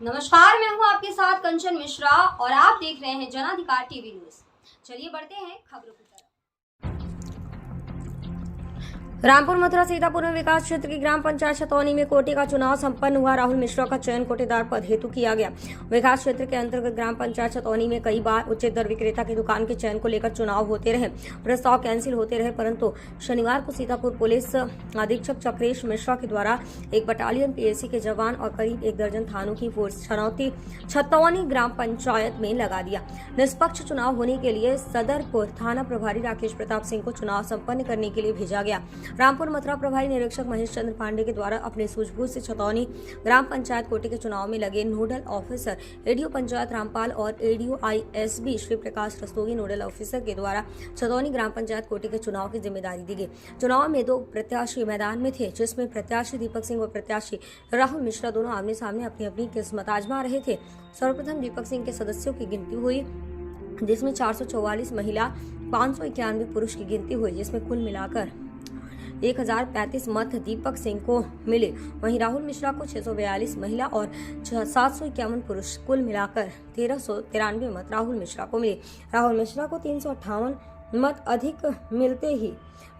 नमस्कार, मैं हूं आपके साथ कंचन मिश्रा और आप देख रहे हैं जनाधिकार टीवी न्यूज। चलिए बढ़ते हैं खबरों की तरफ। रामपुर मथुरा सीतापुर में विकास क्षेत्र की ग्राम पंचायत छतौनी में कोटे का चुनाव संपन्न हुआ। राहुल मिश्रा का चयन कोटेदार पद हेतु किया गया। विकास क्षेत्र के अंतर्गत ग्राम पंचायत छतौनी में कई बार उचित दर विक्रेता की दुकान के चयन को लेकर चुनाव होते रहे, प्रस्ताव कैंसिल होते रहे, परंतु शनिवार को सीतापुर पुलिस अधीक्षक चक्रेश मिश्रा के द्वारा एक बटालियन पीएसी के जवान और करीब 1 दर्जन थानों की फोर्स छतौनी ग्राम पंचायत में लगा दिया। निष्पक्ष चुनाव होने के लिए सदरपुर थाना प्रभारी राकेश प्रताप सिंह को चुनाव संपन्न करने के लिए भेजा गया। रामपुर मथुरा प्रभारी निरीक्षक महेश चंद्र पांडे के द्वारा अपने सूझबूझ से छतौनी ग्राम पंचायत कोटे के चुनाव में लगे nodal officer ADO panchayat Rampal और ADO ISB Shri Prakash Rastogi nodal officer के द्वारा छतौनी ग्राम पंचायत कोटे के चुनाव की जिम्मेदारी दी गई। चुनाव में 2 प्रत्याशी मैदान में थे, जिसमें प्रत्याशी दीपक सिंह और प्रत्याशी राहुल मिश्रा दोनों आमने सामने अपनी अपनी किस्मत आजमा रहे थे। सर्वप्रथम दीपक सिंह के सदस्यों की गिनती हुई, जिसमें 444 महिला 591 पुरुष की गिनती हुई, जिसमें कुल मिलाकर 1035 मत दीपक सिंह को मिले। वहीं राहुल मिश्रा को 642 महिला और 751 पुरुष, कुल मिलाकर 1393 मत राहुल मिश्रा को मिले। राहुल मिश्रा को 358 मत अधिक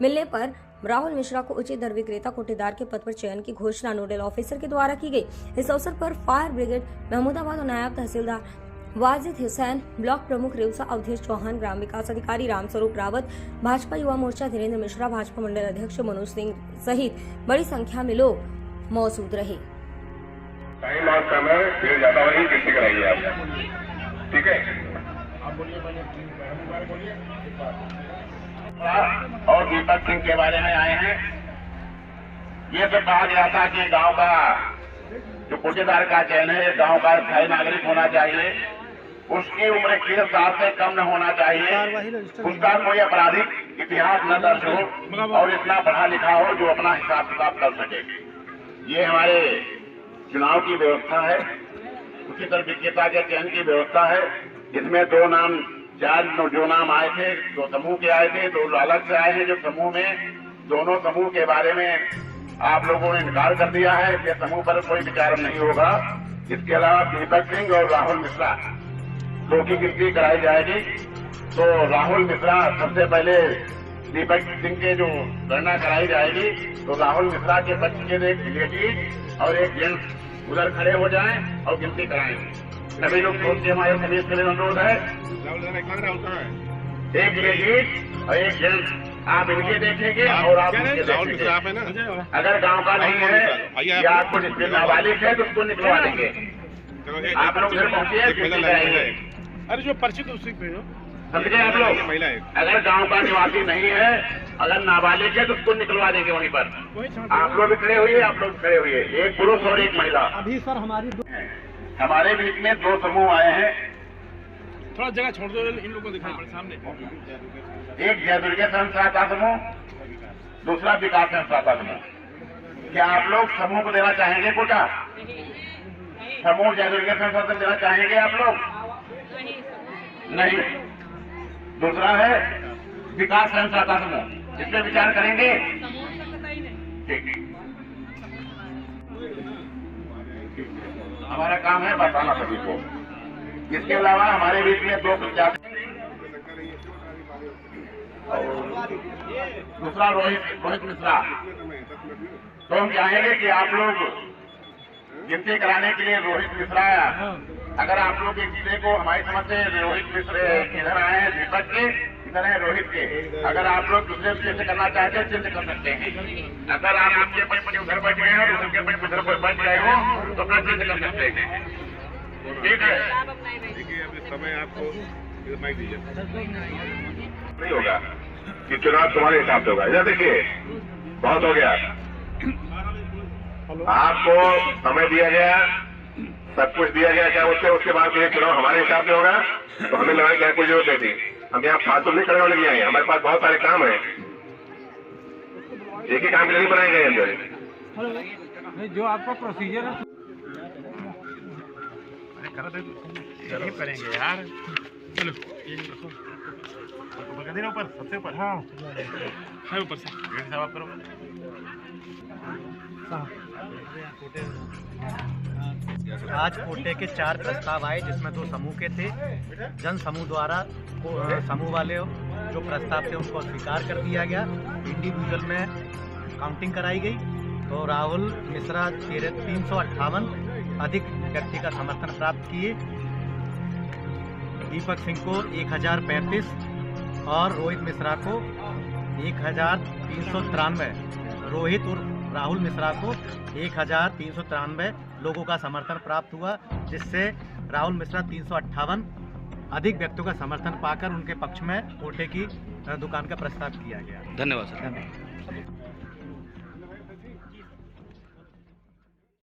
मिलने पर राहुल मिश्रा को उचित दर विक्रेता कोटेदार के पद पर चयन की घोषणा नोडल ऑफिसर के द्वारा की गई। इस अवसर पर फायर ब्रिगेड महमूदाबाद और नायब तहसीलदार वाजिद हुसैन, ब्लॉक प्रमुख रेवसा अवधेश चौहान, ग्राम विकास अधिकारी रामस्वरूप रावत, भाजपा युवा मोर्चा धीरेन्द्र मिश्रा, भाजपा मंडल अध्यक्ष मनोज सिंह सहित बड़ी संख्या में लोग मौजूद रहे। टाइम और समय फिर ज्यादा वही गिनती कराइए आप, ठीक है? और दीपक सिंह के बारे में आए हैं। ये सब कहा गया था कि गांव का जो कोटेदार का चयन है, गांव का स्थायी नागरिक होना चाहिए, उसकी उम्र 21 साल से कम न होना चाहिए, उसका कोई आपराधिक इतिहास न दर्ज हो और इतना पढ़ा लिखा हो जो अपना हिसाब किताब कर सके। ये हमारे चुनाव की व्यवस्था है। उसी तरह विक्रेता के चयन की व्यवस्था है। इसमें 2 नाम 4 जो नाम आए थे, 2 समूह के आए थे, 2 अलग से आए हैं। जो समूह में दोनों समूह के बारे में आप लोगों ने इनकार कर दिया है, इसलिए समूह पर कोई विचार नहीं होगा। इसके अलावा दीपक सिंह और राहुल मिश्रा 2 की गिनती कराई जाएगी। तो राहुल मिश्रा सबसे पहले दीपक सिंह के जो गणना कराई जाएगी, तो राहुल मिश्रा के पक्ष के एक लेडीज और एक जेंट्स उधर खड़े हो जाएं और गिनती कराएंगे। सभी लोग सोचते हमारे सभी के लिए अनुरोध है, एक लेडीज और एक जेंट्स आप इनके देखेंगे और आप इनके देखेंगे। अगर गांव का नहीं है या कुछ नाबालिग है तो उसको निकलवा देंगे। आप लोग इधर पहुंचिए। अरे जो परिचित उसी पे समझे आप लोग। अगर गांव का निवासी नहीं है, अगर नाबालिग है तो उसको निकलवा देंगे वहीं पर। आप लोग भी खड़े हुए, आप लोग खड़े हुए, एक पुरुष और एक महिला। अभी सर हमारे बीच में 2 समूह आए हैं। थोड़ा जगह छोड़ दो, इन लोगों को दिखाई पड़े सामने। एक जय दुर्गे संस्था का समूह, दूसरा विकास संस्था का समूह। क्या आप लोग समूह को देना चाहेंगे कोटा? समूह जय दुर्गे संस्था को देना चाहेंगे आप लोग? नहीं। दूसरा है विकास संस्था का समूह, इस पर विचार करेंगे। ठीक, हमारा काम है बताना सभी को। इसके अलावा हमारे बीच में 2 प्रत्याशी, दूसरा रोहित मिश्रा। तो हम चाहेंगे कि आप लोग गिनती कराने के लिए रोहित मिश्रा, अगर आप लोग एक दूसरे को हमारी समझ से रोहित मिश्रा इधर आए हैं, दीपक के इधर है रोहित के, अगर आप लोग दूसरे चिन्ह करना चाहते हैं चिन्ह कर सकते हैं। अगर आप आपके पद उधर बैठ गए हो, दूसरे के पद उधर बैठ गए हो तो अपना चिन्ह कर सकते हैं। ठीक है, देखिए अभी समय आपको माइक दीजिए। नहीं होगा कि चुनाव तुम्हारे हिसाब से होगा। इधर देखिए, बहुत हो गया। आपको समय दिया गया, सब कुछ दिया गया, क्या बोलते हैं, उसके बाद ये चुनाव हमारे हिसाब से होगा तो हमें लगा क्या कोई जरूरत नहीं थी। हम यहाँ फालतू नहीं खड़े होने के लिए आए, हमारे पास बहुत सारे काम है। एक ही काम के लिए नहीं बनाए गए हम। जो आपका प्रोसीजर है यही करेंगे यार। चलो देना ऊपर, सबसे ऊपर। हाँ ऊपर से साहब आप करो। आज कोटे के 4 प्रस्ताव आए, जिसमें 2 समूह के थे। जन समूह द्वारा समूह वाले जो प्रस्ताव थे उनको स्वीकार कर दिया गया। इंडिविजुअल में काउंटिंग कराई गई तो राहुल मिश्रा 358 अधिक व्यक्ति का समर्थन प्राप्त किए। दीपक सिंह को 1035 और रोहित मिश्रा को 1393, रोहित और राहुल मिश्रा को 1393 लोगों का समर्थन प्राप्त हुआ, जिससे राहुल मिश्रा 358 अधिक व्यक्तियों का समर्थन पाकर उनके पक्ष में कोटे की दुकान का प्रस्ताव किया गया। धन्यवाद सर।